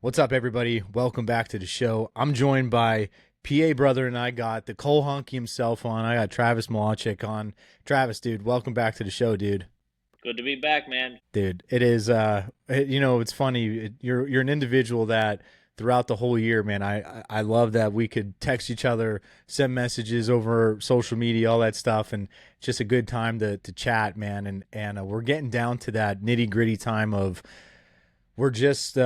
What's up, everybody? Welcome back to the show. I'm joined by PA brother, and I got the Cole Honky himself on. I got Travis Melochick on. Travis, dude, welcome back to the show, dude. Good to be back, man. Dude, it is. It's funny. You're an individual that throughout the whole year, man. I love that we could text each other, send messages over social media, all that stuff, and it's just a good time to chat, man. And we're getting down to that nitty gritty time of we're just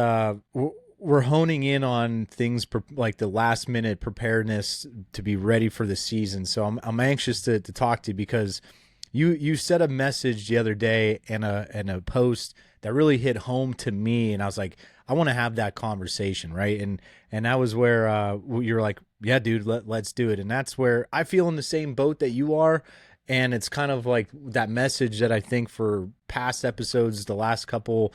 we're honing in on things like the last minute preparedness to be ready for the season. So I'm anxious to talk to you because you said a message the other day and a post that really hit home to me, and I was like, I want to have that conversation, right? And that was where you're like, yeah, dude, let's do it. And that's where I feel in the same boat that you are. And it's kind of like that message that I think for past episodes, the last couple,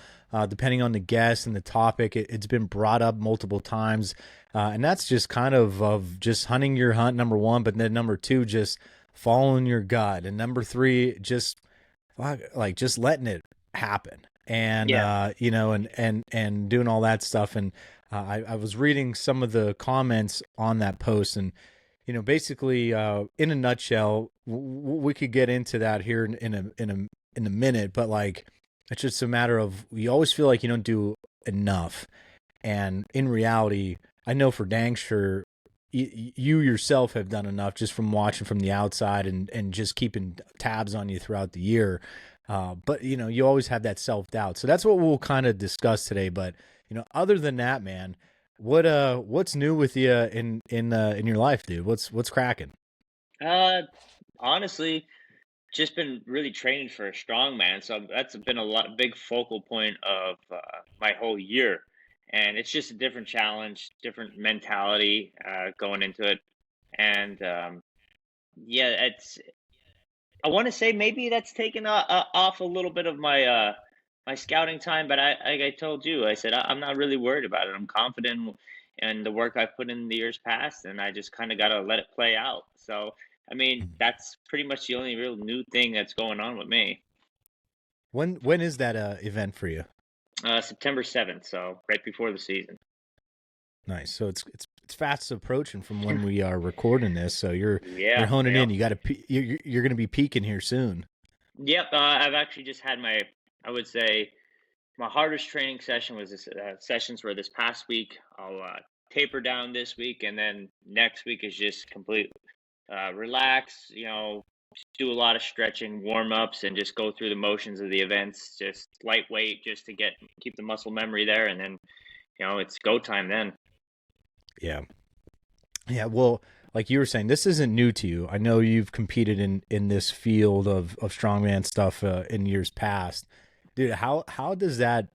depending on the guest and the topic, it's been brought up multiple times. And that's just kind of just hunting your hunt, number one, but then number two, just following your gut. And number three, just like just letting it happen. And, Yeah. and doing all that stuff. And I was reading some of the comments on that post, and basically, in a nutshell, we could get into that here in a minute, but like, it's just a matter of you always feel like you don't do enough, and in reality, I know for dang sure you yourself have done enough just from watching from the outside and just keeping tabs on you throughout the year. But you always have that self doubt, so that's what we'll kind of discuss today. But other than that, man. What's new with you in your life, dude? What's cracking? Uh, Honestly, just been really training for a strongman, so that's been big focal point of my whole year, and it's just a different challenge, different mentality going into it, and yeah, it's. I want to say maybe that's taken off a little bit of my scouting time, but like I told you, I said I'm not really worried about it. I'm confident in the work I've put in the years past, and I just kind of got to let it play out. So, I mean, that's pretty much the only real new thing that's going on with me. When is that event for you? September 7th, so right before the season. Nice. So it's fast approaching from when we are recording this. So you're Yeah, honing yep, in. You got to you're going to be peaking here soon. yep. I've actually just had I would say, my hardest training session was sessions were this past week. I'll taper down this week, and then next week is just complete relax. Do a lot of stretching, warm ups, and just go through the motions of the events. Just lightweight, just to keep the muscle memory there, and then it's go time then. Yeah. Yeah. Well, like you were saying, this isn't new to you. I know you've competed in this field of strongman stuff in years past, dude. How does that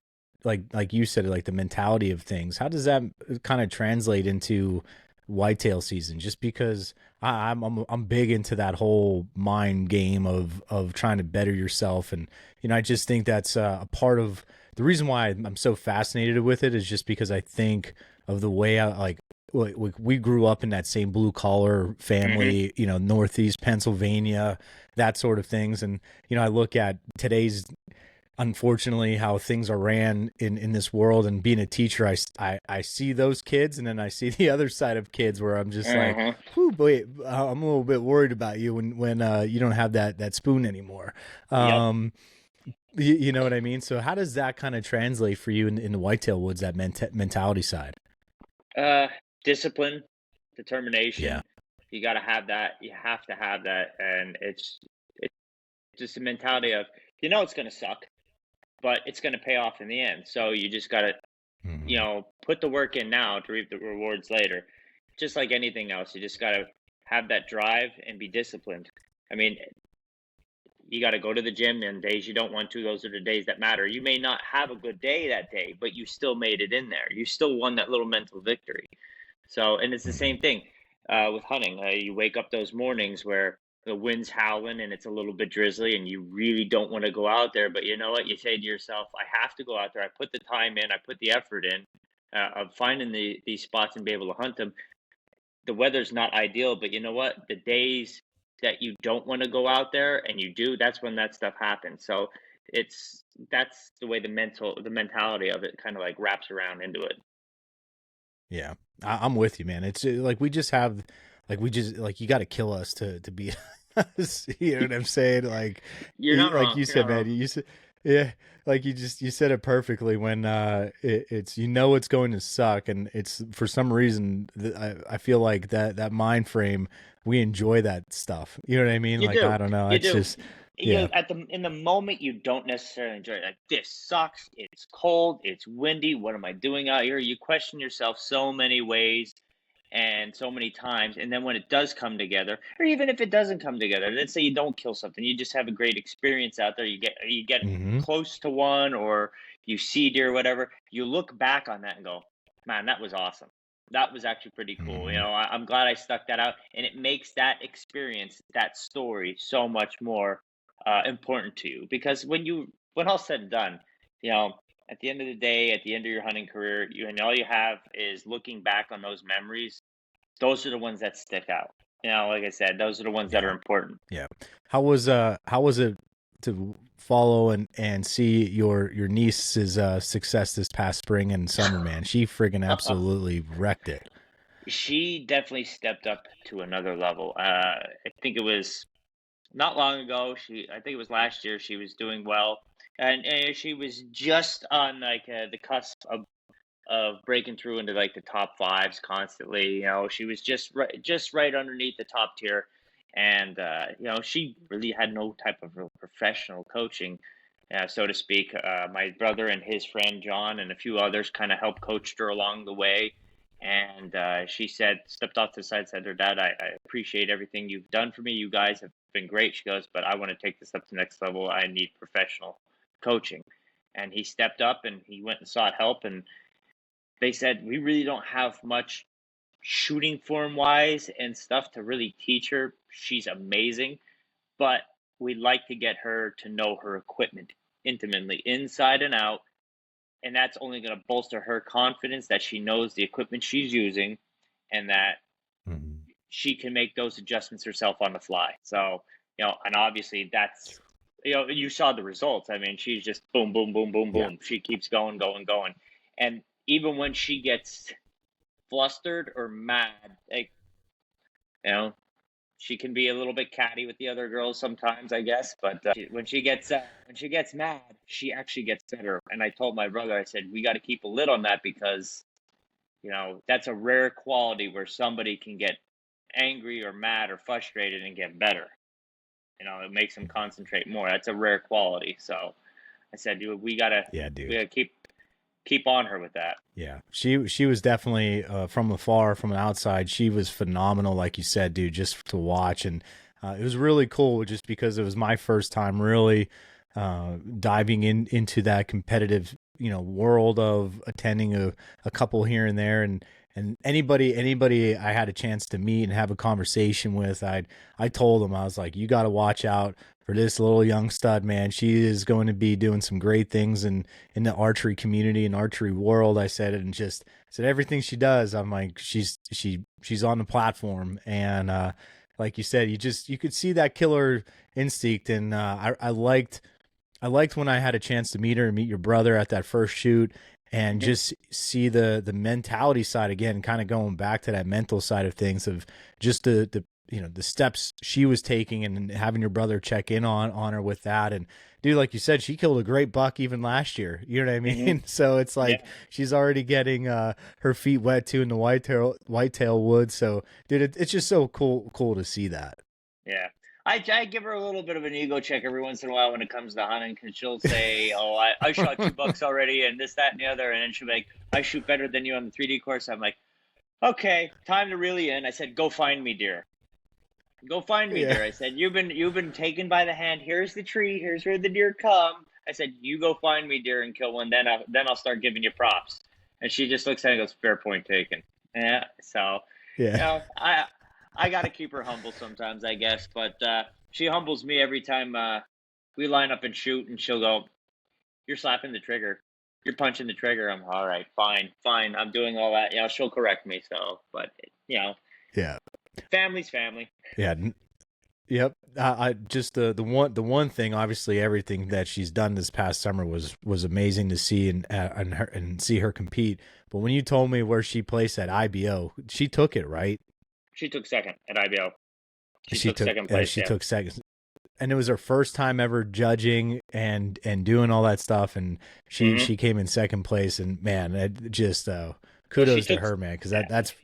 like you said, like the mentality of things, how does that kind of translate into whitetail season? Just because I'm big into that whole mind game of trying to better yourself, and I just think that's a part of the reason why I'm so fascinated with it is just because I think of the way I like. We grew up in that same blue collar Hmm. family, Northeast Pennsylvania, that sort of things. And, I look at today's unfortunately how things are ran in this world, and being a teacher, I see those kids, and then I see the other side of kids where I'm just like, Uh-huh. whew, boy, I'm a little bit worried about you when you don't have that spoon anymore. Yep. um you know what I mean? So how does that kind of translate for you in the whitetail woods, that mentality side? Uh, Discipline, Yeah. determination. You got to have that. You have to have that, and it's just a mentality of it's going to suck, but it's going to pay off in the end. So you just got to Hmm. put the work in now to reap the rewards later. Just like anything else, you just got to have that drive and be disciplined. I mean, you got to go to the gym and days you don't want to, those are the days that matter. You may not have a good day that day, but you still made it in there. You still won that little mental victory. So, and it's the Hmm. same thing with hunting. You wake up those mornings where the wind's howling and it's a little bit drizzly and you really don't want to go out there. But you know what? You say to yourself, I have to go out there. I put the time in, I put the effort in of finding these spots and be able to hunt them. The weather's not ideal, but you know what? The days that you don't want to go out there and you do, that's when that stuff happens. So it's that's the way the mentality of it kind of like wraps around into it. Yeah, I'm with you, man. It's like we just have, like you got to kill us to be us. You know what I'm saying? Like, You're not like wrong. you You're not said, man. wrong. You said, yeah, like you said it perfectly. When it's it's going to suck, and it's for some reason I feel like that mind frame, we enjoy that stuff. You know what I mean? You Like do. I don't know. You It's do. just You yeah. at the in the moment you don't necessarily enjoy it. Like this sucks. It's cold. It's windy. What am I doing out here? You question yourself so many ways and so many times. And then when it does come together, or even if it doesn't come together, let's say you don't kill something, you just have a great experience out there. You get Hmm. close to one, or you see deer, or whatever. You look back on that and go, man, that was awesome. That was actually pretty cool. Hmm. I'm glad I stuck that out, and it makes that experience, that story, so much more important to you. Because when all said and done, you know, at the end of the day, at the end of your hunting career, and all you have is looking back on those memories. Those are the ones that stick out. Like I said, those are the ones that are Yeah. important. Yeah. How was it to follow and see your niece's success this past spring and summer, man? She friggin' absolutely wrecked it. She definitely stepped up to another level. I think it was not long ago. I think it was last year. She was doing well, and she was just on like the cusp of breaking through into like the top fives constantly. She was just right underneath the top tier, and she really had no type of real professional coaching, so to speak. My brother and his friend John and a few others kind of helped coached her along the way. And she stepped off to the side, said to her dad, I appreciate everything you've done for me. You guys have been great. She goes, but I want to take this up to the next level. I need professional coaching. And he stepped up and he went and sought help. And they said, we really don't have much shooting form wise and stuff to really teach her. She's amazing, but we'd like to get her to know her equipment intimately, inside and out. And that's only going to bolster her confidence that she knows the equipment she's using and that Mhm. she can make those adjustments herself on the fly. So, and obviously that's, you saw the results. I mean, she's just boom, boom, boom, boom, Yeah. boom. She keeps going, going, going. And even when she gets flustered or mad, like, you know, she can be a little bit catty with the other girls sometimes, I guess. But when she gets mad, she actually gets better. And I told my brother, I said, we got to keep a lid on that because that's a rare quality where somebody can get angry or mad or frustrated and get better. It makes them concentrate more. That's a rare quality. So I said, dude, we gotta Yeah, we dude. gotta keep on her with that. Yeah, she was definitely from afar, from an outside. She was phenomenal, like you said, dude. Just to watch, and it was really cool, just because it was my first time really diving into that competitive, world of attending a couple here and there, and anybody I had a chance to meet and have a conversation with, I told them, I was like, you got to watch out for this little young stud, man. She is going to be doing some great things in the archery community and archery world. I said it, and just said everything she does. I'm like, she's on the platform, and like you said, you could see that killer instinct, and I liked when I had a chance to meet her and meet your brother at that first shoot, and Hmm. just see the mentality side again, kind of going back to that mental side of things, of just the steps she was taking, and having your brother check in on her with that. And dude, like you said, she killed a great buck even last year. You know what I Hmm. mean? So it's like Yeah, she's already getting her feet wet too in the whitetail woods. So dude, it's just so cool to see that. yeah. I give her a little bit of an ego check every once in a while when it comes to hunting, because she'll say, "Oh, I shot two bucks already, and this, that, and the other," and then she'll be like, "I shoot better than you on the 3D course." I'm like, "Okay, time to really in." I said, "Go find me, deer. Go find me, Yeah. deer." I said, "You've been taken by the hand. Here's the tree. Here's where the deer come." I said, "You go find me, deer, and kill one. Then I'll start giving you props." And she just looks at it and goes, "Fair point taken." Yeah. So, Yeah. I got to keep her humble sometimes, I guess. But she humbles me every time we line up and shoot, and she'll go, "You're slapping the trigger. You're punching the trigger." I'm all right, fine, fine. I'm doing all that. She'll correct me. So, but you know, Yeah. family's family. Yeah. Yep. I just the one thing, obviously, everything that she's done this past summer was amazing to see and see her compete. But when you told me where she placed at IBO, she took it, right? She took second at IBO. She She took took second place. she Yeah. took second, and it was her first time ever judging and doing all that stuff, and she Hmm. came in second place, and man, it just Well, she kudos to took. her, man, because Yeah, that's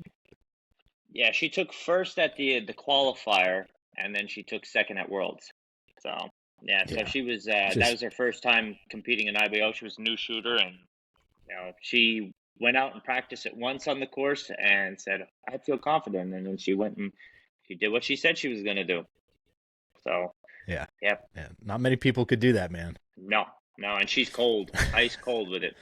yeah, she took first at the qualifier, and then she took second at Worlds. So yeah, so yeah, she was that just was her first time competing in IBO. She was a new shooter, and she went out and practiced it once on the course and said, "I feel confident," and then she went and she did what she said she was going to do. So yeah, yeah, yeah. Not many people could do that, man. no, no, and she's cold, ice cold with it.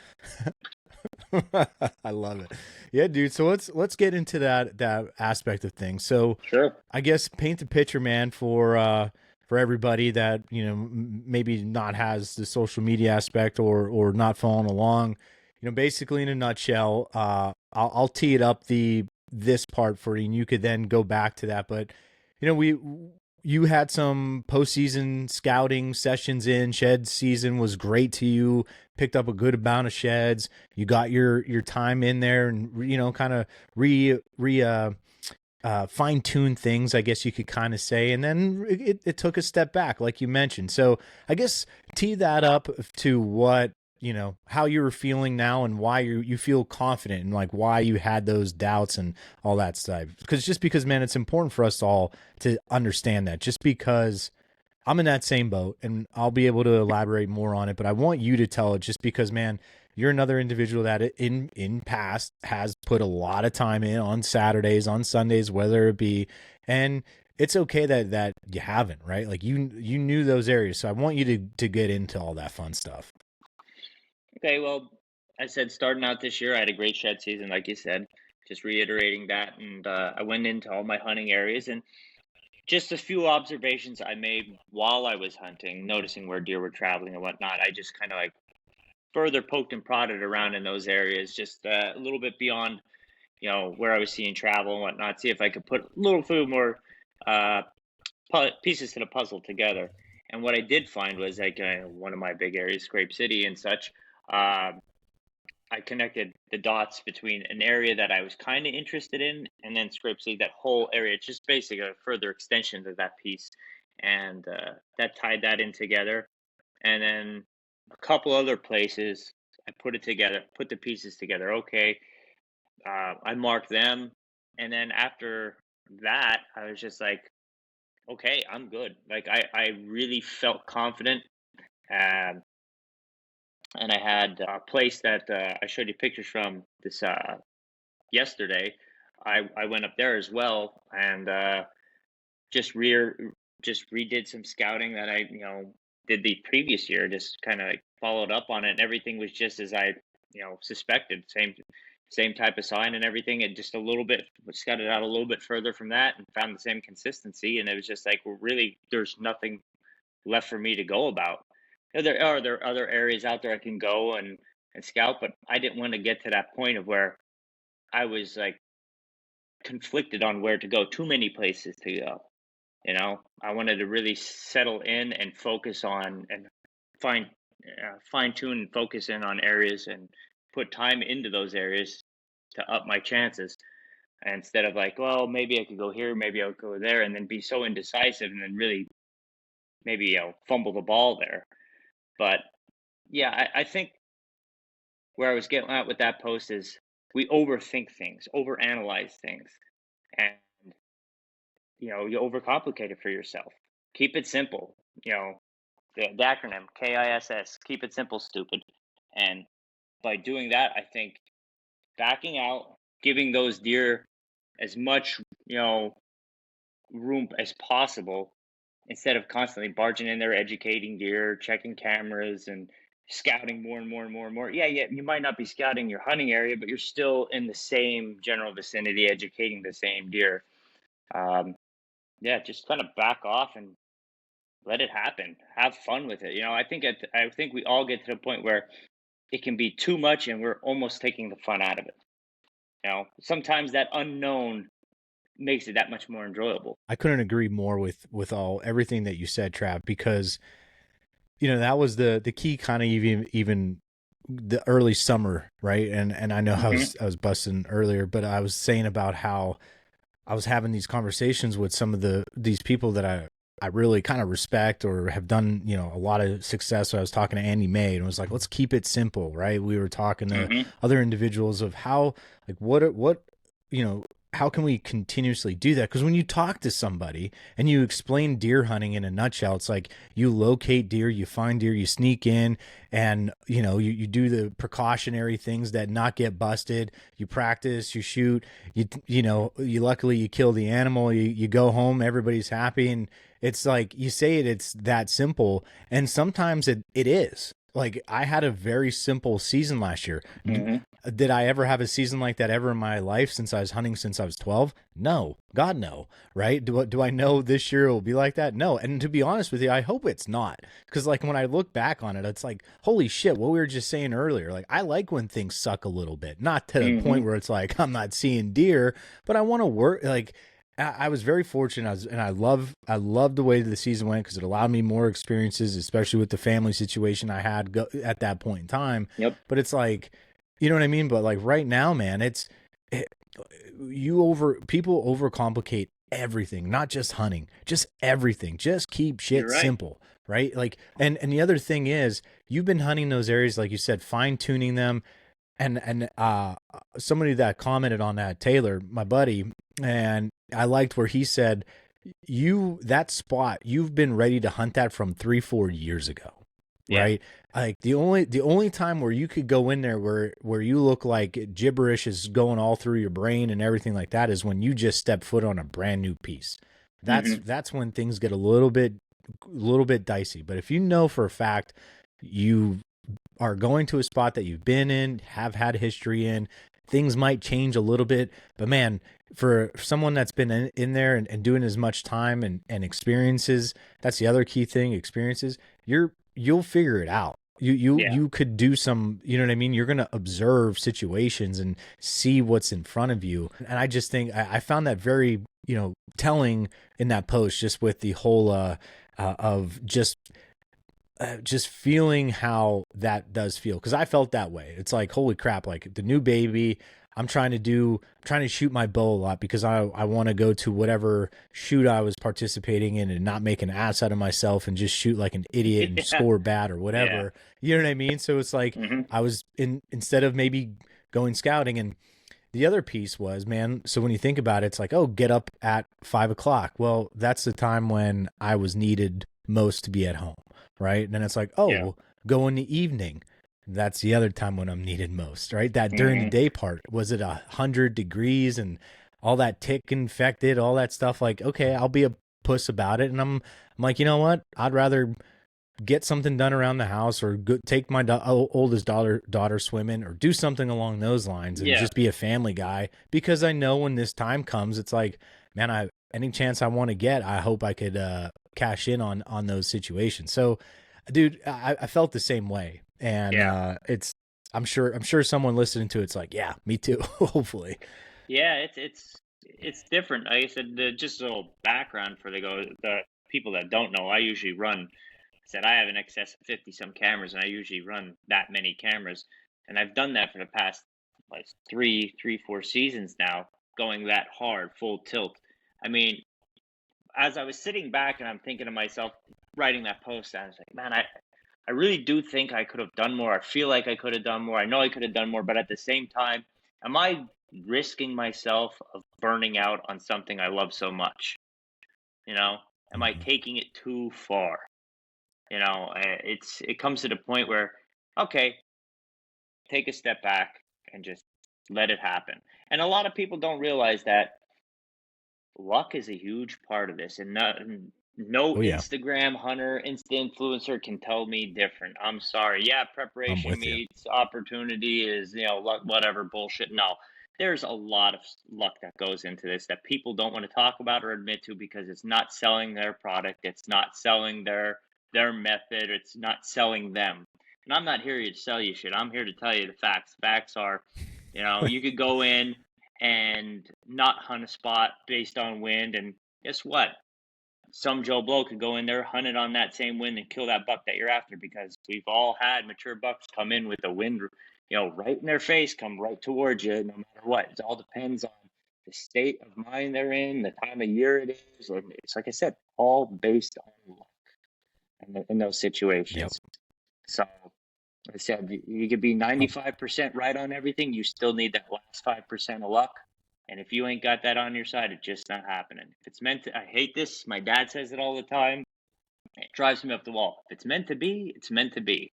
I love it. Yeah, dude. So let's get into that aspect of things. So Sure. I guess paint the picture, man, for everybody that maybe not has the social media aspect or not following along. Basically in a nutshell, I'll tee it up this part for you, and you could then go back to that. But we you had some postseason scouting sessions in. Shed season was great to you. Picked up a good amount of sheds. You got your time in there, and kind of fine tune things, I guess you could kind of say. And then it took a step back, like you mentioned. So I guess tee that up to what, how you were feeling now and why you feel confident and like why you had those doubts and all that stuff. Because, man, it's important for us all to understand that just because I'm in that same boat and I'll be able to elaborate more on it, but I want you to tell it just because, man, you're another individual that in past has put a lot of time in on Saturdays, on Sundays, whether it be, and it's okay that you haven't, right? Like you knew those areas. So I want you to get into all that fun stuff. Okay, well, I said starting out this year, I had a great shed season, like you said. Just reiterating that, and I went into all my hunting areas and just a few observations I made while I was hunting, noticing where deer were traveling and whatnot. I just kind of like further poked and prodded around in those areas, just a little bit beyond, where I was seeing travel and whatnot. See if I could put a little few more uh, pieces to the puzzle together. And what I did find was like one of my big areas, Scrape City and such. Uh, I connected the dots between an area that I was kind of interested in and then Scrape City, that whole area. It's just basically a further extension of that piece. And that tied that in together. And then a couple other places, I put it together, put the pieces together. Okay, I marked them. And then after that, I was just like, okay, I'm good. Like I really felt confident. Um, and I had a place that I showed you pictures from this yesterday. I went up there as well and just re just redid some scouting that I did the previous year. Just kind of like followed up on it, and everything was just as I suspected. Same type of sign and everything. And just a little bit scouted out a little bit further from that and found the same consistency. And it was just like, well, really, there's nothing left for me to go about. There are other areas out there I can go and scout, but I didn't want to get to that point of where I was like conflicted on where to go. Too many places to go. I wanted to really settle in and focus on and fine fine tune and focus in on areas and put time into those areas to up my chances instead of like, well, maybe I could go here, maybe I'll go there, and then be so indecisive and then really maybe fumble the ball there. But yeah, I think where I was getting at with that post is we overthink things, overanalyze things, and you overcomplicate it for yourself. Keep it simple. The acronym KISS. Keep it simple, stupid. And by doing that, I think backing out, giving those deer as much room as possible instead of constantly barging in there, educating deer, checking cameras, and scouting more and more and more and more. Yeah, yeah, you might not be scouting your hunting area, but you're still in the same general vicinity, educating the same deer. Um, yeah, just kind of back off and let it happen. Have fun with it. I think we all get to the point where it can be too much, and we're almost taking the fun out of it. Sometimes that unknown makes it that much more enjoyable. I couldn't agree more with everything that you said, Trav, because that was the key kind of even the early summer, right? And I know Hmm. I was busting earlier, but I was saying about how I was having these conversations with some of these people that I really kind of respect or have done, a lot of success. So I was talking to Andy May and was like, let's keep it simple, right? We were talking to Hmm. other individuals of how, like, you know, how can we continuously do that? Because when you talk to somebody and you explain deer hunting in a nutshell, it's like you locate deer, you find deer, you sneak in, and you do the precautionary things that not get busted. You practice, you shoot, you luckily you kill the animal, you go home, everybody's happy, and it's like you say it's that simple, and sometimes it is. Like I had a very simple season last year. Hmm. Did I ever have a season like that ever in my life since I was hunting since I was 12? No. God, no. Right? Do I know this year it will be like that? No. And to be honest with you, I hope it's not. Because, like, when I look back on it, it's like, holy shit, what we were just saying earlier. Like, I like when things suck a little bit. Not to the Hmm. point where it's like, I'm not seeing deer, but I want to work. Like, I was very fortunate. I love the way the season went because it allowed me more experiences, especially with the family situation I had at that point in time. Yep. But it's like, you know what I mean? But like right now, man, it, people overcomplicate everything, not just hunting, just everything. Just keep You're shit right. simple, right? Like, and the other thing is, you've been hunting those areas, like you said, fine tuning them, and somebody that commented on that, Taylor, my buddy, and I liked where he said, that spot, you've been ready to hunt that from 3-4 years ago, Yeah. right? Like the only time where you could go in there where you look like gibberish is going all through your brain and everything like that is when you just step foot on a brand new piece. That's Hmm. that's when things get a little bit dicey. But if you know for a fact you are going to a spot that you've been in, have had history in, things might change a little bit. But man, for someone that's been in there and doing as much time and experiences, that's the other key thing, experiences, you'll figure it out. Yeah. You could do some, you know what I mean? You're gonna observe situations and see what's in front of you. And I just think I found that very, telling in that post, just with the whole of just feeling how that does feel, because I felt that way. It's like, holy crap, like the new baby. I'm trying to shoot my bow a lot because I want to go to whatever shoot I was participating in and not make an ass out of myself and just shoot like an idiot and Yeah. score bad or Yeah. whatever. You know what I mean? So it's like Hmm. I was instead of maybe going scouting. And the other piece was, man, so when you think about it, it's like, oh, get up at 5 o'clock. Well, that's the time when I was needed most to be at home, right? And then it's like, Yeah. oh, go in the evening. That's the other time when I'm needed most, right? That during the Hmm. day part, was it 100 degrees and all that tick infected, all that stuff? Like, okay, I'll be a puss about it. And I'm like, you know what? I'd rather get something done around the house or take my oldest daughter swimming or do something along those lines and Yeah. just be a family guy, because I know when this time comes, it's like, man, I any chance I want to get, I hope I could cash in on those situations. So, dude, I felt the same way, and Yeah. I'm sure someone listening to it's like, yeah, me too. Hopefully. Yeah. It's different. Like I said, just a little background for the people that don't know. I usually run. I said I have an excess of 50 some cameras, and I usually run that many cameras, and I've done that for the past like 4 seasons now, going that hard, full tilt. I mean, as I was sitting back and I'm thinking to myself, writing that post, I was like, man, I really do think I could have done more. I feel like I could have done more. I know I could have done more, but at the same time, am I risking myself of burning out on something I love so much? You know, am I Mhm. taking it too far? It comes to the point where, okay, take a step back and just let it happen. And a lot of people don't realize that luck is a huge part of this, and no Oh yeah, Instagram hunter, Insta influencer can tell me different. I'm sorry. Yeah, I'm preparation with you. meets opportunity is, luck, whatever bullshit. No, there's a lot of luck that goes into this that people don't want to talk about or admit to because it's not selling their product, it's not selling their method, it's not selling them. And I'm not here to sell you shit. I'm here to tell you the facts. Facts are, you could go in and not hunt a spot based on wind. And guess what? Some Joe Blow could go in there, hunt it on that same wind, and kill that buck that you're after, because we've all had mature bucks come in with the wind, right in their face, come right towards you, no matter what. It all depends on the state of mind they're in, the time of year it is. And it's like I said, all based on luck in those Yep. situations. So, like I said, you could be 95% right on everything. You still need that last 5% of luck. And if you ain't got that on your side, it's just not happening. If it's meant to, I hate this. My dad says it all the time. It drives me up the wall. If it's meant to be, it's meant to be.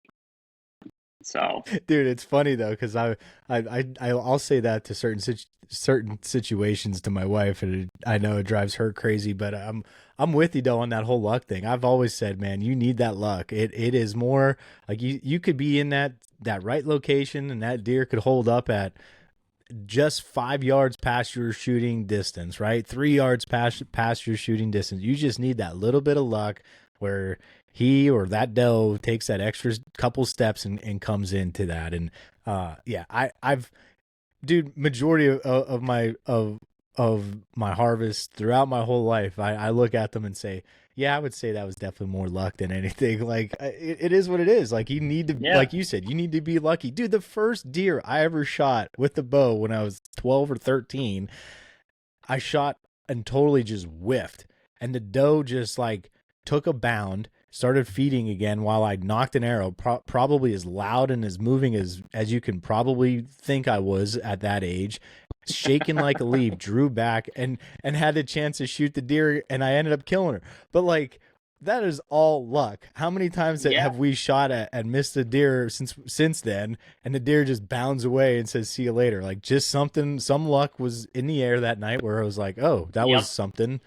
So, Dude, it's funny though, because I'll say that to certain situations to my wife, and I know it drives her crazy. But I'm with you though on that whole luck thing. I've always said, man, you need that luck. It is more like you could be in that right location, and that deer could hold up at just 5 yards past your shooting distance, right? 3 yards past your shooting distance. You just need that little bit of luck where he or that doe takes that extra couple steps and comes into that. And yeah, I've dude, majority of my harvest throughout my whole life, I look at them and say, yeah, I would say that was definitely more luck than anything. Like it is what it is. Like you need to, like you said, you need to be lucky, dude. The first deer I ever shot with the bow when I was 12 or 13, I shot and totally just whiffed, and the doe just like took a bound, started feeding again while I knocked an arrow, probably as loud and as moving as you can probably think I was at that age, shaking like a leaf, drew back and had a chance to shoot the deer, and I ended up killing her. But like that is all luck. How many times have we shot at and missed a deer since then, and the deer just bounds away and says see you later? Like just some luck was in the air that night where I was like, oh, that was something,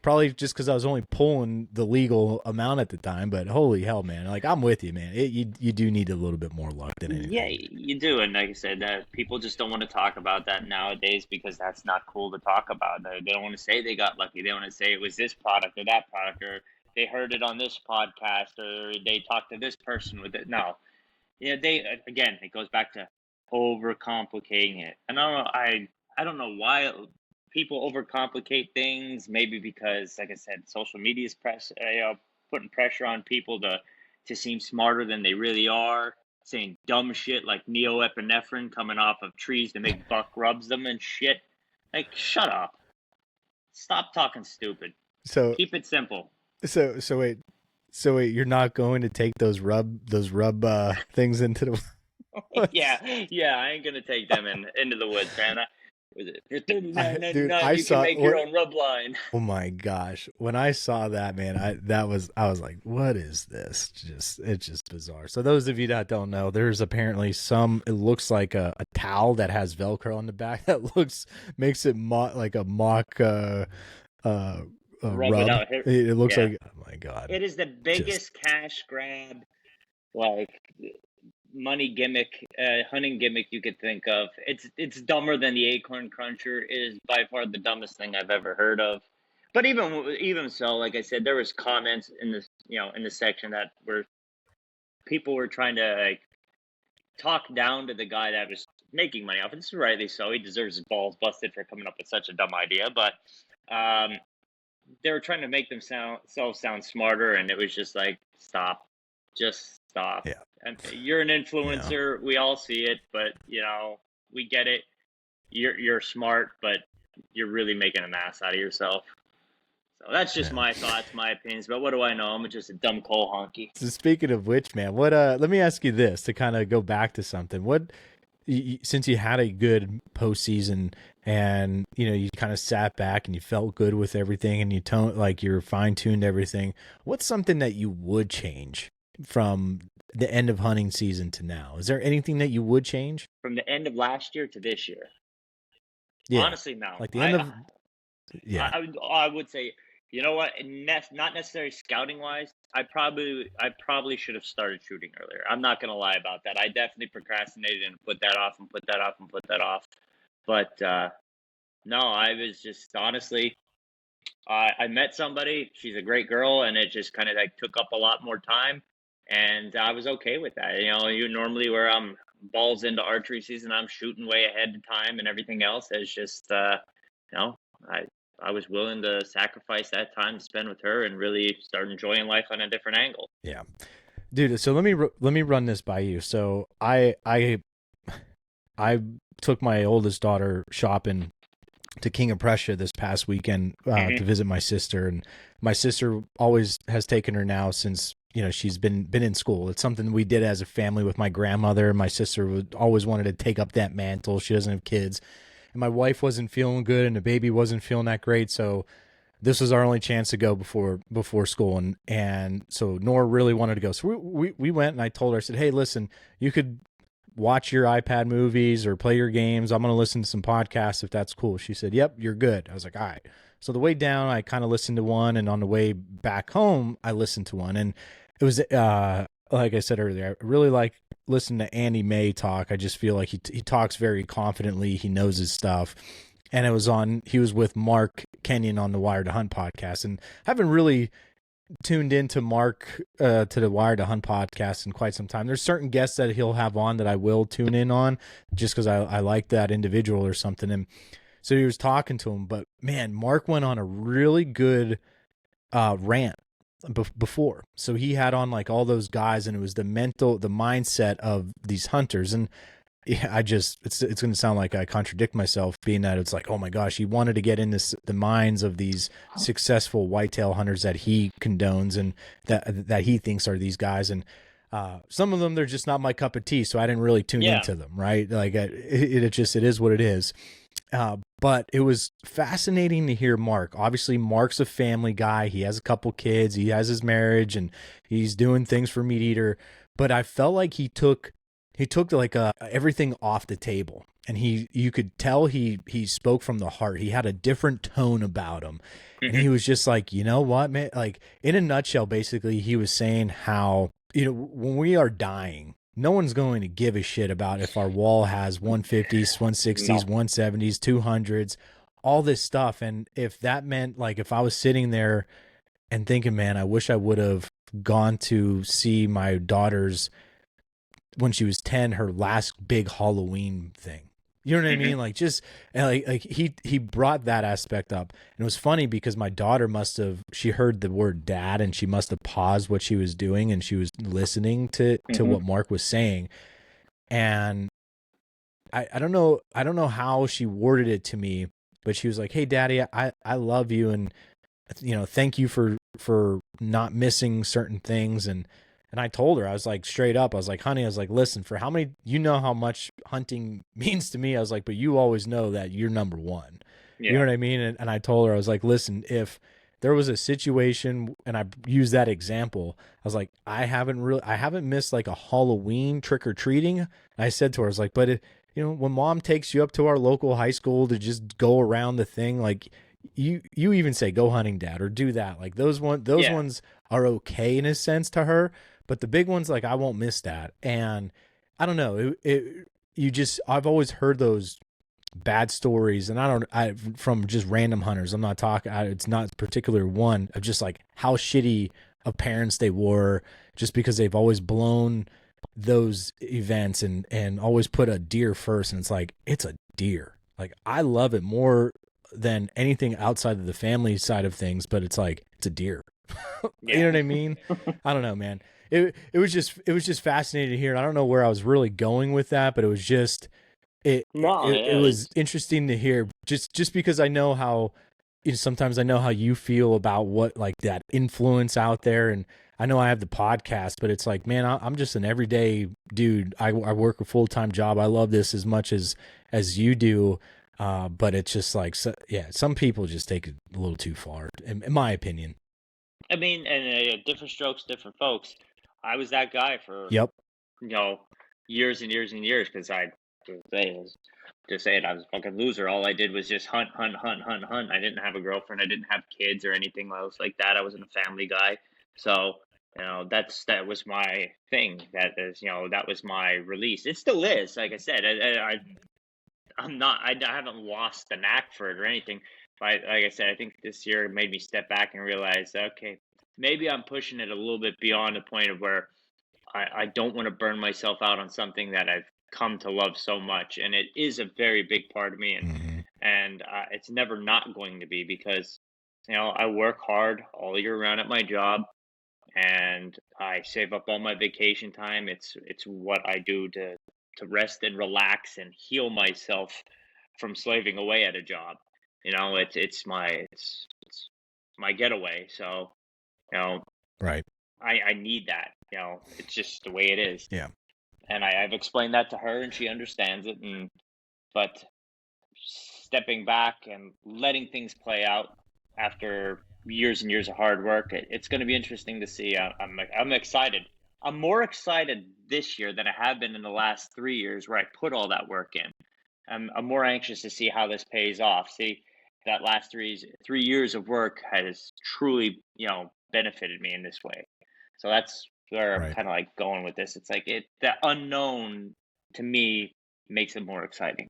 probably just because I was only pulling the legal amount at the time. But holy hell, man, like I'm with you, man. You do need a little bit more luck than anything. Yeah, you do. And like I said, people just don't want to talk about that nowadays because that's not cool to talk about. They don't want to say they got lucky. They want to say it was this product or that product, or they heard it on this podcast, or they talked to this person with it. No, again, it goes back to overcomplicating it. And I don't know why people overcomplicate things. Maybe because, like I said, social media is putting pressure on people to seem smarter than they really are, saying dumb shit like neoepinephrine coming off of trees to make buck rubs them and shit. Like, shut up. Stop talking stupid. So keep it simple. So wait, you're not going to take those rub things into the yeah, I ain't gonna take them into the woods, man. For $39.99, dude, you can make your own rub line. Oh my gosh, when I saw that, man, I was like, what is this? It's just bizarre. So those of you that don't know, there's apparently it looks like a towel that has Velcro on the back that makes it like a mock rub. It looks like, oh my god, it is the biggest cash grab, like money gimmick, hunting gimmick you could think of. It's dumber than the acorn cruncher. It is by far the dumbest thing I've ever heard of. But even so, like I said, there was comments in this in the section that people were trying to like talk down to the guy that was making money off it. This is rightly so. He deserves his balls busted for coming up with such a dumb idea. But they were trying to make themselves sound smarter, and it was just like, just stop. Yeah. And you're an influencer. Yeah. We all see it, but we get it. You're smart, but you're really making an ass out of yourself. So that's just my thoughts, my opinions. But what do I know? I'm just a dumb coal honky. So speaking of which, man, what? Let me ask you this to kind of go back to something. Since you had a good postseason and you kind of sat back and you felt good with everything and you're fine-tuned everything, what's something that you would change from the end of hunting season to now? Is there anything that you would change from the end of last year to this year? Yeah, honestly, no. Like the end of I would say, you know what? Not necessarily scouting wise. I probably should have started shooting earlier. I'm not gonna lie about that. I definitely procrastinated and put that off and put that off and put that off. But no, I was just honestly, I met somebody. She's a great girl, and it just kind of like took up a lot more time, and I was okay with that. You normally where I'm balls into archery season, I'm shooting way ahead of time and everything else. It's just, you know, I I was willing to sacrifice that time to spend with her and really start enjoying life on a different angle. Yeah, dude. So let me run this by you. So I took my oldest daughter shopping to King of Prussia this past weekend to visit my sister, and my sister always has taken her now since she's been in school. It's something we did as a family with my grandmother. My sister would always wanted to take up that mantle. She doesn't have kids, and my wife wasn't feeling good, and the baby wasn't feeling that great, so this was our only chance to go before school, and so Nora really wanted to go. So we went, and I told her, I said, hey, listen, you could watch your iPad movies or play your games. I'm going to listen to some podcasts if that's cool. She said, yep, you're good. I was like, all right. So the way down, I kind of listened to one, and on the way back home, I listened to one, and it was like I said earlier, I really like listening to Andy May talk. I just feel like he talks very confidently. He knows his stuff. And he was with Mark Kenyon on the Wired to Hunt podcast, and I haven't really tuned into Mark to the Wired to Hunt podcast in quite some time. There's certain guests that he'll have on that I will tune in on just because I like that individual or something. And so he was talking to him, but man, Mark went on a really good rant before. So he had on like all those guys, and it was the mindset of these hunters. And yeah, it's going to sound like I contradict myself, being that it's like, oh my gosh, he wanted to get in the minds of these successful whitetail hunters that he condones and that he thinks are these guys. And some of them, they're just not my cup of tea, so I didn't really tune into them, right? Like it is what it is. But it was fascinating to hear Mark. Obviously, Mark's a family guy. He has a couple kids. He has his marriage, and he's doing things for Meat Eater. But I felt like he took like everything off the table, and you could tell he spoke from the heart. He had a different tone about him, and he was just like, you know what, man, like in a nutshell, basically he was saying how, when we are dying, no one's going to give a shit about if our wall has 150s, 160s, 170s, 200s, all this stuff. And if that meant, like, if I was sitting there and thinking, man, I wish I would have gone to see my daughter's, when she was 10, her last big Halloween thing. You know what I mean? Like, just like he brought that aspect up. And it was funny because my daughter she heard the word dad, and she must have paused what she was doing, and she was listening to what Mark was saying. And I don't know how she worded it to me, but she was like, hey daddy, I love you, and thank you for not missing certain things. And I told her, I was like, straight up, I was like, honey, I was like, listen, for how much hunting means to me. I was like, but you always know that you're number one. Yeah. You know what I mean? And I told her, I was like, listen, if there was a situation, and I used that example, I was like, I haven't missed like a Halloween trick or treating. I said to her, I was like, but when mom takes you up to our local high school to just go around the thing, like you even say, go hunting, dad, or do that. Like those ones are okay in a sense to her. But the big ones, like, I won't miss that. And I don't know, I've always heard those bad stories, and from just random hunters. I'm not talking, it's not particular one, of just like how shitty of parents they were, just because they've always blown those events and always put a deer first. And it's like, it's a deer. Like, I love it more than anything outside of the family side of things, but it's like, it's a deer. You know what I mean? I don't know, man. It was just fascinating to hear. I don't know where I was really going with that, but it was just it was interesting to hear, just because I know how sometimes I know how you feel about what, like, that influence out there. And I know I have the podcast, but it's like, man, I'm just an everyday dude. I work a full-time job. I love this as much as you do. But it's just like, some people just take it a little too far, in my opinion. I mean, and different strokes, different folks. I was that guy for years and years and years, because I was a fucking loser. All I did was just hunt. I didn't have a girlfriend. I didn't have kids or anything else like that. I wasn't a family guy. So that was my thing. That was my release. It still is. Like I said, I haven't lost the knack for it or anything. But like I said, I think this year made me step back and realize, okay, maybe I'm pushing it a little bit beyond the point of where I don't want to burn myself out on something that I've come to love so much, and it is a very big part of me, Hmm. and it's never not going to be, because I work hard all year round at my job, and I save up all my vacation time. It's what I do to rest and relax and heal myself from slaving away at a job. It's my getaway. So you know Right. I need that. It's just the way it is. Yeah. And I've explained that to her, and she understands it. And but stepping back and letting things play out after years and years of hard work, it's going to be interesting to see. I'm excited. I'm more excited this year than I have been in the last 3 years, where I put all that work in. I'm more anxious to see how this pays off. See, that last 3 years of work has truly, benefited me in this way. So that's where I'm Right. kind of like going with this. It's like the unknown to me makes it more exciting.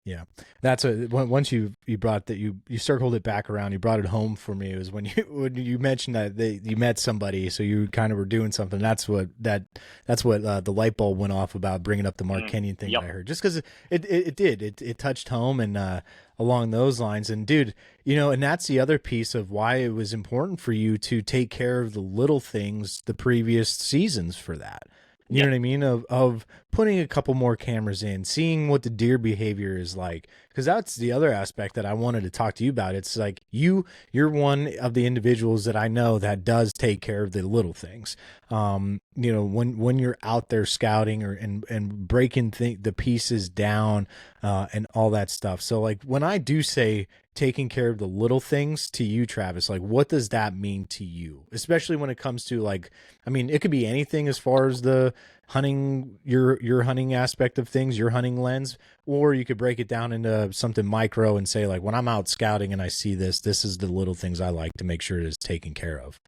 Yeah, that's once you brought that, you circled it back around. You brought it home for me. It was when you mentioned that you met somebody, so you kind of were doing something. That's what the light bulb went off about bringing up the Mark Kenyon thing Yep. that I heard. Just because it touched home, and along those lines. And dude, and that's the other piece of why it was important for you to take care of the little things the previous seasons for that. You know what I mean? Of putting a couple more cameras in, seeing what the deer behavior is like. Because that's the other aspect that I wanted to talk to you about. It's like you're one of the individuals that I know that does take care of the little things. When you're out there scouting and breaking the pieces down, and all that stuff. So like when I do say taking care of the little things to you, Travis, like what does that mean to you? Especially when it comes to like, I mean, it could be anything as far as the hunting, your hunting aspect of things, your hunting lens, or you could break it down into something micro and say like, when I'm out scouting and I see this is the little things I like to make sure it is taken care of.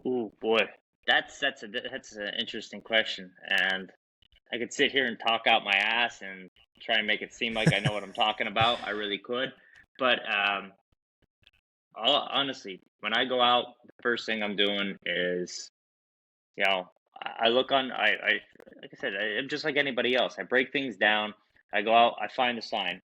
Oh boy, that's an interesting question, and I could sit here and talk out my ass and try and make it seem like I know what I'm talking about. I really could, but honestly, when I go out, the first thing I'm doing is, I look on. Like I said, I'm just like anybody else. I break things down. I go out. I find a sign.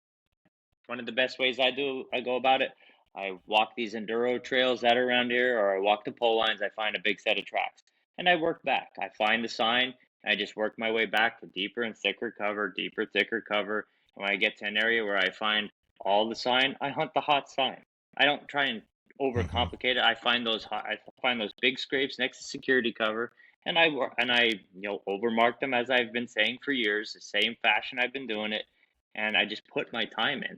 One of the best ways I go about it, I walk these enduro trails that are around here, or I walk the pole lines. I find a big set of tracks, and I work back. I find the sign. I just work my way back to deeper and thicker cover, deeper, thicker cover. And when I get to an area where I find all the sign, I hunt the hot sign. I don't try and Mm-hmm. overcomplicate it. I find those big scrapes next to security cover, and I overmark them, as I've been saying for years, the same fashion I've been doing it, and I just put my time in.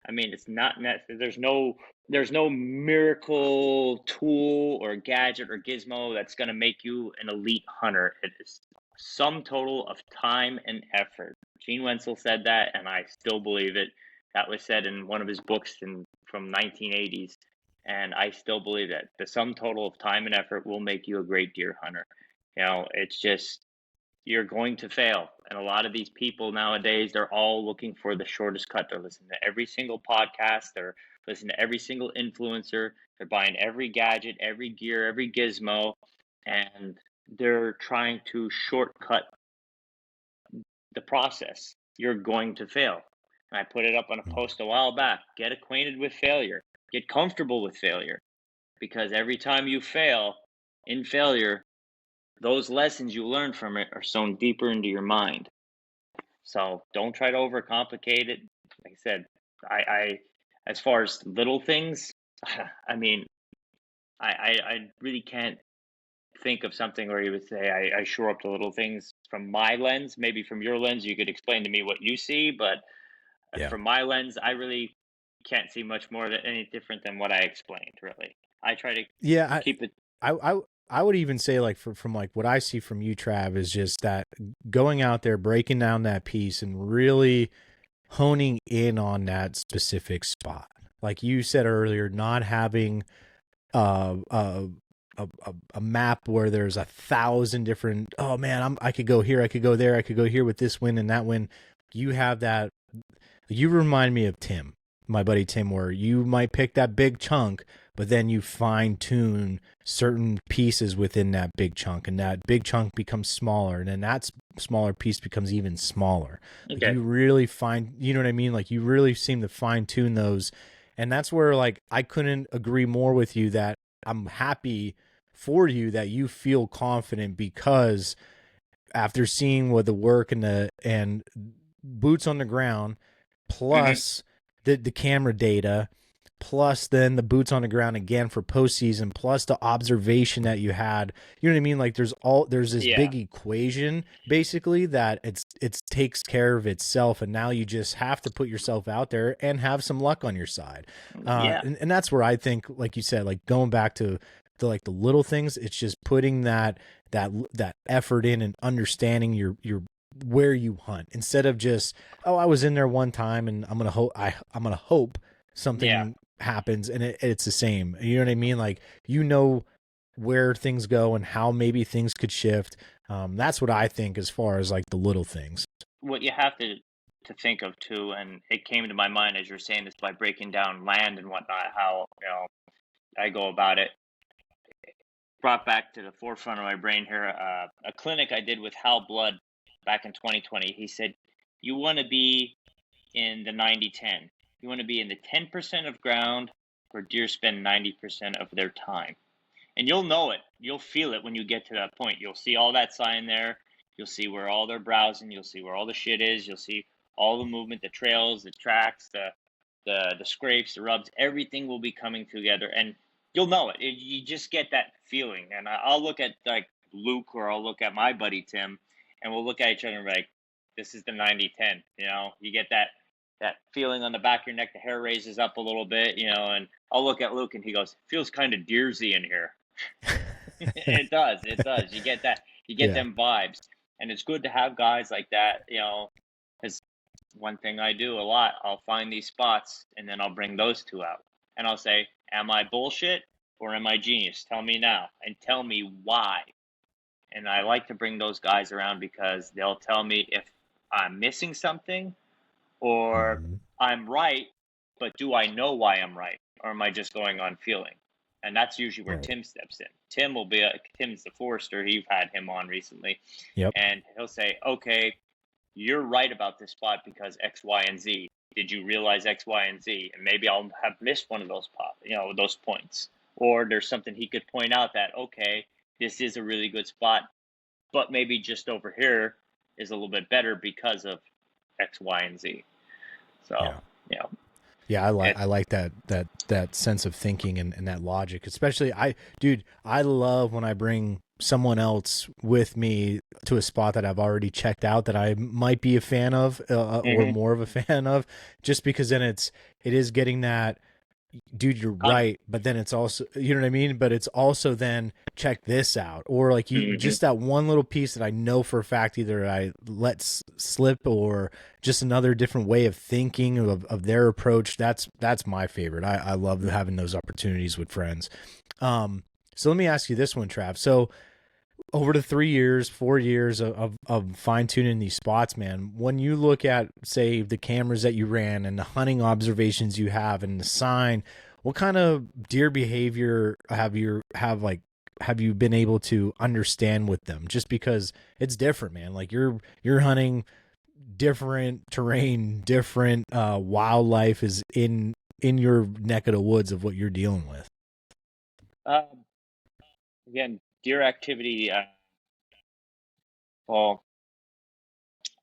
I mean, it's not there's no miracle tool or gadget or gizmo that's going to make you an elite hunter. It is sum total of time and effort. Gene Wenzel said that, and I still believe it. That was said in one of his books from 1980s, and I still believe that the sum total of time and effort will make you a great deer hunter. It's just you're going to fail. And a lot of these people nowadays, they're all looking for the shortest cut. They're listening to every single podcast. They're listening to every single influencer. They're buying every gadget, every gear, every gizmo, and they're trying to shortcut the process. You're going to fail. And I put it up on a post a while back. Get acquainted with failure. Get comfortable with failure. Because every time you fail in failure, those lessons you learn from it are sewn deeper into your mind. So don't try to overcomplicate it. Like I said, I as far as little things, I mean, I really can't think of something where you would say I shore up the little things from my lens. Maybe from your lens, you could explain to me what you see, but Yeah. from my lens, I really can't see much more that any different than what I explained. Really, I try to Yeah. keep it. I would even say like from like what I see from you, Trav, is just that going out there, breaking down that piece and really honing in on that specific spot. Like you said earlier, not having uh, uh, a map where there's 1,000 different, oh man, I could go here, I could go there, I could go here with this win and that win. You have that. You remind me of Tim, my buddy Tim, where you might pick that big chunk, but then you fine tune certain pieces within that big chunk, and that big chunk becomes smaller, and then that smaller piece becomes even smaller. Like Okay. you really you know what I mean? Like you really seem to fine tune those. And that's where like I couldn't agree more with you that I'm happy for you that you feel confident, because after seeing what the work and boots on the ground, Hmm. plus the camera data, plus then the boots on the ground again for postseason, plus the observation that you had. You know what I mean? Like there's this Yeah. big equation basically that it takes care of itself, and now you just have to put yourself out there and have some luck on your side. Yeah. And that's where I think, like you said, like going back to the little things, it's just putting that effort in and understanding your where you hunt, instead of just, oh, I was in there one time and I'm gonna hope Yeah. something happens, and it's the same. You know what I mean? Like, you know where things go and how maybe things could shift. That's what I think as far as like the little things. What you have to think of too, and it came to my mind as you're saying this by breaking down land and whatnot, how I go about it. Brought back to the forefront of my brain here a clinic I did with Hal Blood back in 2020. He said, you want to be in the 90-10. You want to be in the 10% of ground where deer spend 90% of their time. And you'll know it. You'll feel it when you get to that point. You'll see all that sign there. You'll see where all they're browsing. You'll see where all the shit is. You'll see all the movement, the trails, the tracks, the scrapes, the rubs. Everything will be coming together, and you'll know it. You just get that feeling. And I'll look at like Luke, or I'll look at my buddy Tim, and we'll look at each other and be like, "This is the 90-10." You get that feeling on the back of your neck. The hair raises up a little bit. And I'll look at Luke, and he goes, "Feels kind of deersy in here." It does. It does. You get that. You get Yeah. them vibes, and it's good to have guys like that. Because one thing I do a lot, I'll find these spots, and then I'll bring those two out, and I'll say, "Am I bullshit or am I genius? Tell me now, and tell me why." And I like to bring those guys around because they'll tell me if I'm missing something or Mhm. I'm right, but do I know why I'm right, or am I just going on feeling? And that's usually where Right. Tim steps in. Tim's the forester. You've had him on recently, Yep. and he'll say, "Okay, you're right about this spot because X, Y, and Z. Did you realize X, Y, and Z?" And maybe I'll have missed one of those points, or there's something he could point out that, okay, this is a really good spot, but maybe just over here is a little bit better because of X, Y, and Z. So, Yeah. you know, Yeah, I it's like that sense of thinking and that logic. Especially dude, I love when I bring someone else with me to a spot that I've already checked out that I might be a fan of, or mhm, more of a fan of, just because then it is getting that, dude, you're hunt. right, but then it's also, you know what I mean, but it's also then, check this out, or like you Mhm. just that one little piece that I know for a fact either I slip, or just another different way of thinking of their approach. That's my favorite. I love having those opportunities with friends. So let me ask you this one, Trav. So over the 3 years, 4 years of fine tuning these spots, man, when you look at, say, the cameras that you ran and the hunting observations you have and the sign, what kind of deer behavior have you been able to understand with them? Just because it's different, man. Like you're hunting different terrain, different wildlife is in your neck of the woods of what you're dealing with. Um, Again, deer activity. Well,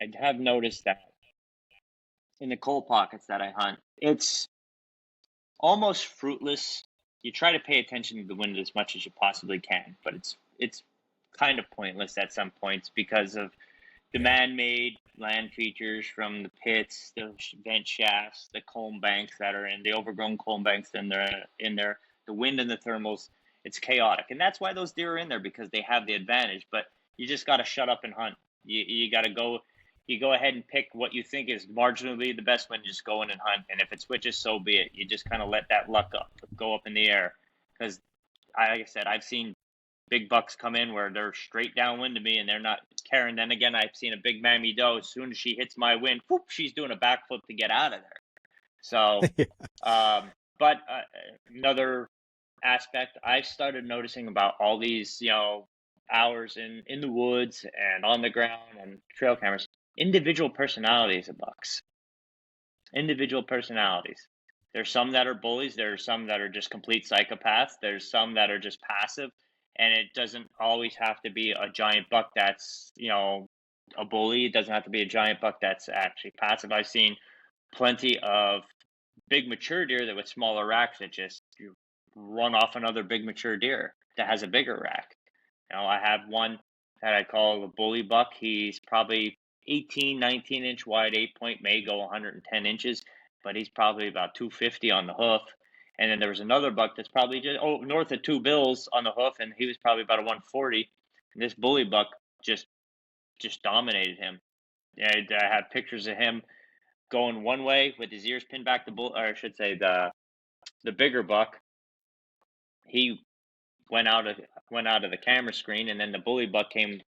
I have noticed that in the cold pockets that I hunt, it's almost fruitless. You try to pay attention to the wind as much as you possibly can, but it's kind of pointless at some points because of the Yeah. man-made land features from the pits, the vent shafts, the comb banks that are in the overgrown comb banks in there, the wind and the thermals. It's chaotic, and that's why those deer are in there because they have the advantage. But you just got to shut up and hunt. You got to go. You go ahead and pick what you think is marginally the best one. Just go in and hunt, and if it switches, so be it. You just kind of let that luck go up in the air because, like I said, I've seen big bucks come in where they're straight downwind to me and they're not caring. Then again, I've seen a big mammy doe. As soon as she hits my wind, whoop, she's doing a backflip to get out of there. So, Yeah. but another aspect, I started noticing about all these, hours in the woods and on the ground and trail cameras, individual personalities of bucks, individual personalities. There's some that are bullies. There's some that are just complete psychopaths. There's some that are just passive. And it doesn't always have to be a giant buck that's, a bully. It doesn't have to be a giant buck that's actually passive. I've seen plenty of big mature deer that with smaller racks that just run off another big mature deer that has a bigger rack. I have one that I call the bully buck. He's probably 18, 19-inch wide, 8 point, may go 110 inches, but he's probably about 250 on the hoof. And then there was another buck that's probably just north of 2 bills on the hoof, and he was probably about a 140. And this bully buck just dominated him. I have pictures of him going one way with his ears pinned back. Or I should say the bigger buck, he went out of the camera screen, and then the bully buck came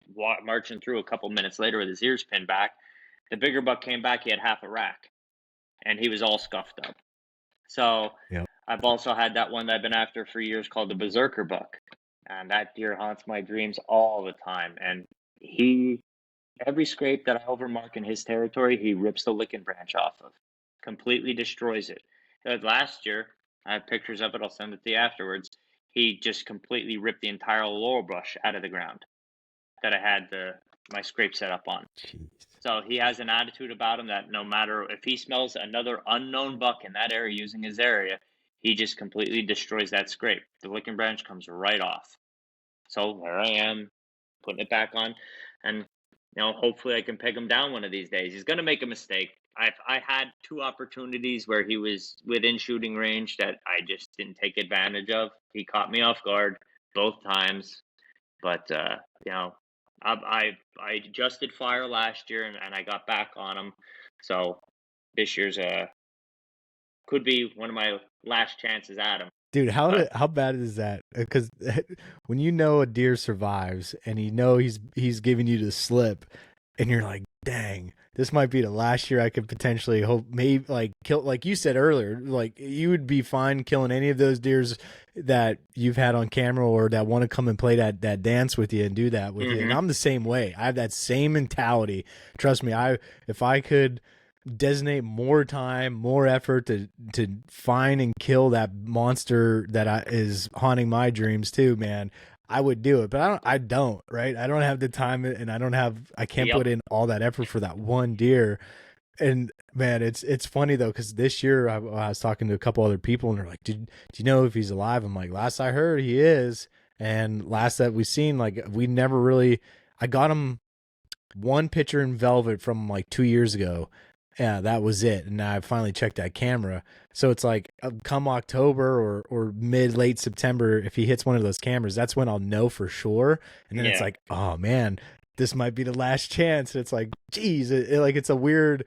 marching through a couple minutes later with his ears pinned back. The bigger buck came back, he had half a rack, and he was all scuffed up. So Yep. I've also had that one that I've been after for years called the berserker buck, and that deer haunts my dreams all the time. And every scrape that I overmark in his territory, he rips the licking branch off of, completely destroys it. Last year, I have pictures of it. I'll send it to you afterwards. He just completely ripped the entire laurel brush out of the ground that I had my scrape set up on. Jeez. So he has an attitude about him that no matter if he smells another unknown buck in that area using his area, he just completely destroys that scrape. The licking branch comes right off. So there I am, putting it back on, and hopefully I can peg him down one of these days. He's going to make a mistake. I had 2 opportunities where he was within shooting range that I just didn't take advantage of. He caught me off guard both times, but I adjusted fire last year and I got back on him. So this year's could be one of my last chances at him. Dude, how bad is that? Because when a deer survives and he's giving you the slip, and you're like, dang, this might be the last year I could potentially hope maybe like kill, like you said earlier, like you would be fine killing any of those deers that you've had on camera or that want to come and play that dance with you and do that with you. And I'm the same way. I have that same mentality. Trust me, if I could designate more time, more effort to find and kill that monster that is haunting my dreams too, man, I would do it. But I don't, right? I don't have the time, and I can't put in all that effort for that one deer. And man, it's funny though, because this year I was talking to a couple other people, and they're like, do you know if he's alive? I'm like, last I heard he is. And last that we seen, like, we never really, I got him one picture in velvet from like 2 years ago. Yeah, that was it. And now I finally checked that camera. So it's like come October or late September, if he hits one of those cameras, that's when I'll know for sure. And then it's like, oh man, this might be the last chance. And it's like, geez, it's a weird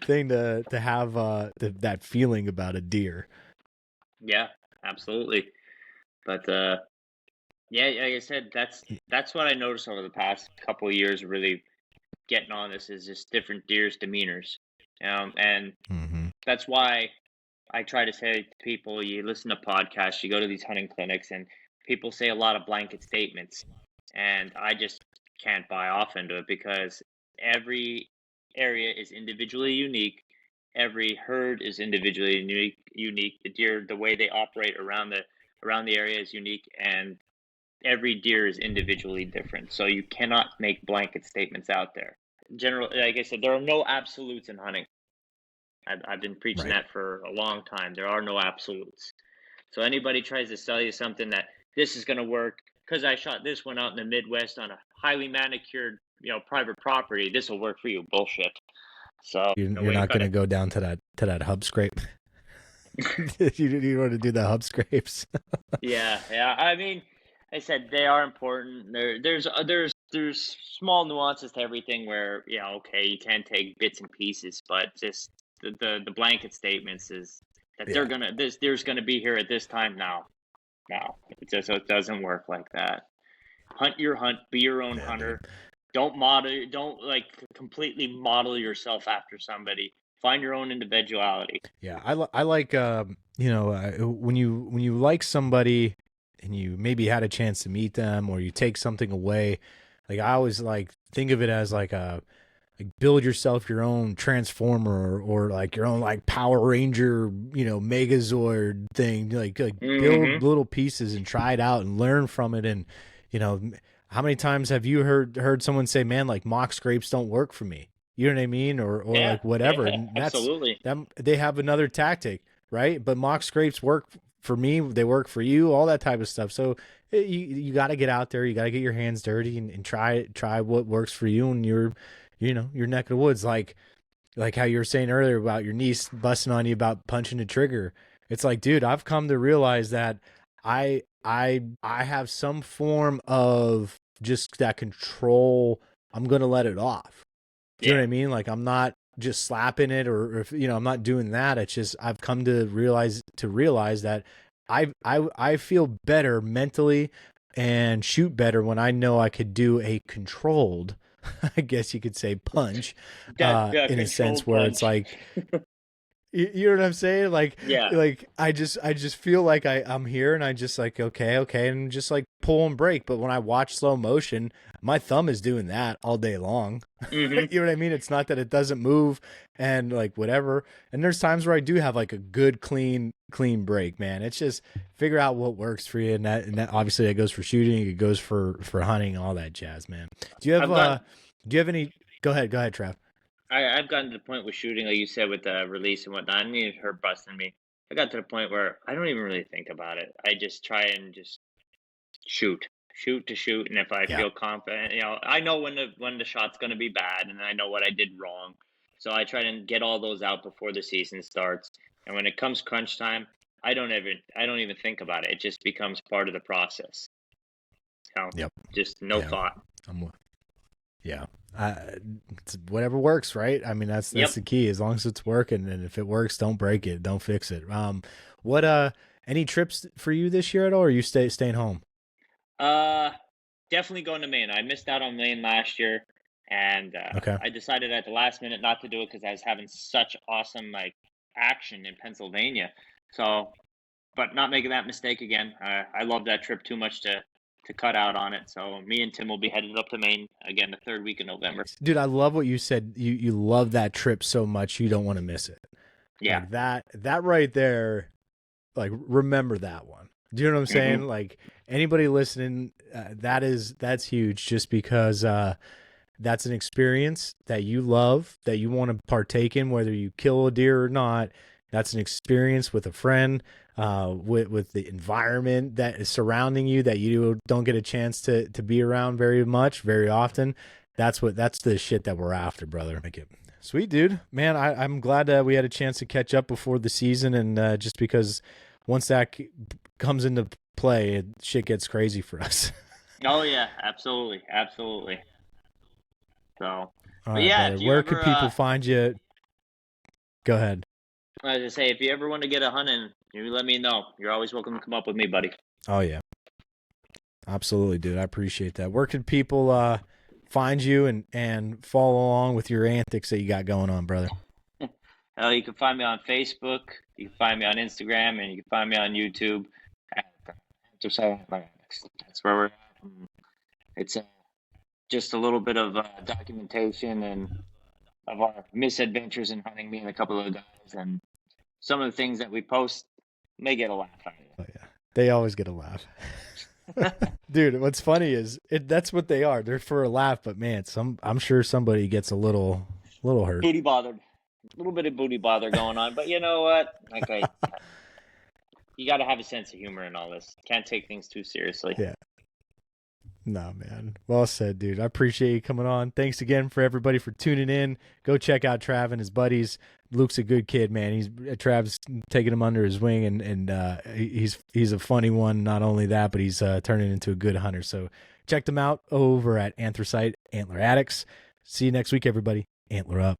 thing to have that feeling about a deer. Yeah, absolutely. But yeah, like I said, that's what I noticed over the past couple of years, really getting on this, is just different deer's demeanors. And that's why I try to say to people, you listen to podcasts, you go to these hunting clinics, and people say a lot of blanket statements. And I just can't buy off into it, because every area is individually unique. Every herd is individually unique. The deer, the way they operate around the area is unique, and every deer is individually different. So you cannot make blanket statements out there. Generally, like I said, there are no absolutes in hunting. I've been preaching that for a long time. There are no absolutes. So anybody tries to sell you something that this is going to work because I shot this one out in the Midwest on a highly manicured, private property, this will work for you. Bullshit. So you're not going to go down to that hub scrape. you want to do the hub scrapes. Yeah. I mean, I said they are important. There's small nuances to everything where, okay, you can take bits and pieces, but just the blanket statements is that this deer's gonna be here at this time now. It doesn't work like that. Hunt your hunt, be your own hunter. Don't like completely model yourself after somebody. Find your own individuality. Yeah, I like when you like somebody and you maybe had a chance to meet them or you take something away, like I always like think of it as like build yourself your own transformer or like your own like Power Ranger, Megazord thing, like build Hmm. little pieces and try it out and learn from it. And you know how many times have you heard someone say, man, like mock scrapes don't work for me, you know what I mean, or Yeah, like whatever. yeah, And that's absolutely. them, they have another tactic, right? But mock scrapes work for me, they work for you, all that type of stuff. So you got to get out there, you got to get your hands dirty and try what works for you and your neck of the woods. Like how you were saying earlier about your niece busting on you about punching the trigger. It's like, dude, I've come to realize that I have some form of just that control. I'm gonna let it off. Do you know Yeah. what I mean? Like I'm not just slapping it, or if I'm not doing that. It's just I've come to realize that I feel better mentally and shoot better when I know I could do a controlled, I guess you could say, punch, That in a sense controlled where it's punch. like, you know what I'm saying? Yeah. Like I just feel like I'm here and I just like, okay, and just like pull and break. But when I watch slow motion, my thumb is doing that all day long. Hmm. You know what I mean? It's not that it doesn't move and like whatever. And there's times where I do have like a good clean break, man. It's just figure out what works for you, and that obviously that goes for shooting, it goes for hunting, all that jazz, man. Do you have I've got do you have any? Go ahead, Trav. I've gotten to the point with shooting, like you said, with the release and whatnot, and even her busting me. I got to the point where I don't even really think about it. I just try and just shoot, shoot to shoot, and if I Yeah. feel confident, I know when the shot's going to be bad, and I know what I did wrong. So I try to get all those out before the season starts. And when it comes crunch time, I don't even think about it. It just becomes part of the process. Yep. Just no Yeah. thought. I'm Yeah. It's whatever works, right? I mean, that's Yep. the key. As long as it's working, and if it works, don't break it, don't fix it. What any trips for you this year at all, or are you staying home? Uh, Definitely going to Maine. I missed out on Maine last year, and Okay. I decided at the last minute not to do it because I was having such awesome like action in Pennsylvania. So, but not making that mistake again. I love that trip too much to cut out on it. So me and Tim will be headed up to Maine again the third week in November. Dude, I love what you said. You love that trip so much you don't want to miss it. Yeah. Like that right there, like remember that one. Do you know what I'm saying? Hmm. Like anybody listening, that's huge just because that's an experience that you love, that you want to partake in, whether you kill a deer or not. That's an experience with a friend, with the environment that is surrounding you that you don't get a chance to be around very often. That's the shit that we're after, brother. Make it sweet, dude. Man, I'm glad that we had a chance to catch up before the season, and just because once that comes into play, shit gets crazy for us. Oh yeah, absolutely, absolutely. So, All but right, yeah, brother. if you Where could ever, people find you? Go ahead. as I say, if you ever want to get a hunting, you let me know. You're always welcome to come up with me, buddy. Oh yeah. Absolutely, dude. I appreciate that. Where can people find you and follow along with your antics that you got going on, brother? You can find me on Facebook, you can find me on Instagram, and you can find me on YouTube. At That's where we're at. It's just a little bit of documentation and of our misadventures in hunting, me and a couple of guys, and some of the things that we post may get a laugh out Oh yeah. They always get a laugh. of Dude, what's funny is that's what they are. They're for a laugh, but man, I'm sure somebody gets a little hurt. booty bothered. A little bit of booty bother going on, but you know what? Like you got to have a sense of humor in all this. Can't take things too seriously. Yeah. No, man. Well said, dude. I appreciate you coming on. Thanks again for everybody for tuning in. Go check out Trav and his buddies. Luke's a good kid, man. Trav's taking him under his wing, and he's a funny one. Not only that, but he's turning into a good hunter. So check them out over at Anthracite Antler Addicts. See you next week, everybody. Antler up.